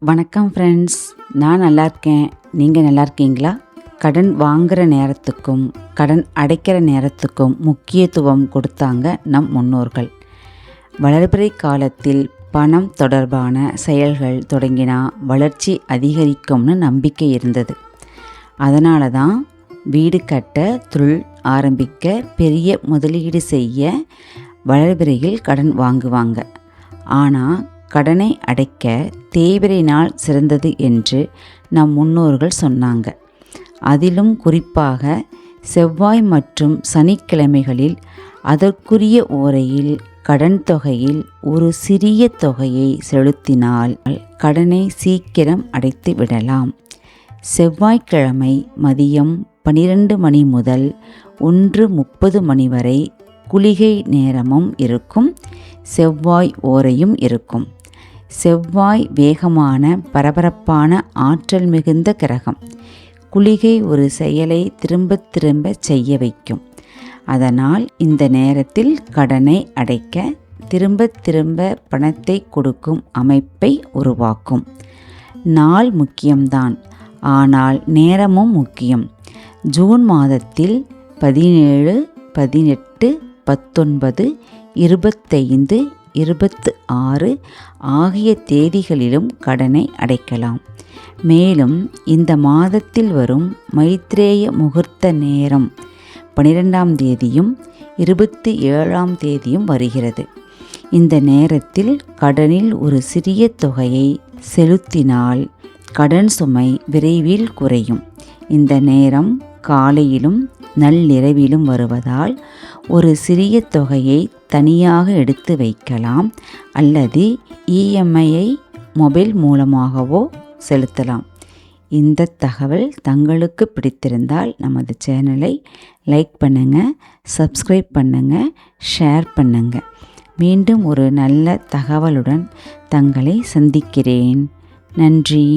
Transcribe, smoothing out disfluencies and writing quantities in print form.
வணக்கம் ஃப்ரெண்ட்ஸ், நான் நல்லா இருக்கேன். நீங்கள் நல்லா இருக்கீங்களா? கடன் வாங்குகிற நேரத்துக்கும் கடன் அடைக்கிற நேரத்துக்கும் முக்கியத்துவம் கொடுத்தாங்க நம் முன்னோர்கள். வளர்பிறை காலத்தில் பணம் தொடர்பான செயல்கள் தொடங்கினா வளர்ச்சி அதிகரிக்கும்னு நம்பிக்கை இருந்தது. அதனால தான் வீடு கட்ட, தொழில் ஆரம்பிக்க, பெரிய முதலீடு செய்ய வளர்பிறையில் கடன் வாங்குவாங்க. ஆனால் கடனை அடைக்க தேய்பிறை நாள் சிறந்தது என்று நம் முன்னோர்கள் சொன்னாங்க. அதிலும் குறிப்பாக செவ்வாய் மற்றும் சனிக்கிழமைகளில் அதற்குரிய ஓரையில் கடன் தொகையில் ஒரு சிறிய தொகையை செலுத்தினால் கடனை சீக்கிரம் அடைத்து விடலாம். செவ்வாய்க்கிழமை மதியம் 12 மணி முதல் 1:30 மணி வரை குளிகை நேரமும் இருக்கும், செவ்வாய் ஓரையும் இருக்கும். செவ்வாய் வேகமான, பரபரப்பான, ஆற்றல் மிகுந்த கிரகம். குளிகை ஒரு செயலை திரும்ப திரும்ப செய்ய வைக்கும். அதனால் இந்த நேரத்தில் கடனை அடைக்க திரும்ப திரும்ப பணத்தை கொடுக்கும் அமைப்பை உருவாக்கும். நாள் முக்கியம்தான், ஆனால் நேரமும் முக்கியம். ஜூன் மாதத்தில் 17, 18, 19, 25, 26 ஆகிய தேதிகளிலும் கடனை அடைக்கலாம். மேலும் இந்த மாதத்தில் வரும் மைத்ரேய முகூர்த்த நேரம் 12ஆம் தேதியும் 27ஆம் தேதியும் வருகிறது. இந்த நேரத்தில் கடனில் ஒரு சிறிய தொகையை செலுத்தினால் கடன் சுமை விரைவில் குறையும். இந்த நேரம் காலையிலும் நள்ளிரவிலும் வருவதால் ஒரு சிறிய தொகையை தனியாக எடுத்து வைக்கலாம், அல்லது இஎம்ஐயை மொபைல் மூலமாகவோ செலுத்தலாம். இந்த தகவல் தங்களுக்கு பிடித்திருந்தால் நமது சேனலை லைக் பண்ணுங்கள், சப்ஸ்கிரைப் பண்ணுங்கள், ஷேர் பண்ணுங்கள். மீண்டும் ஒரு நல்ல தகவலுடன் தங்களை சந்திக்கிறேன். நன்றி.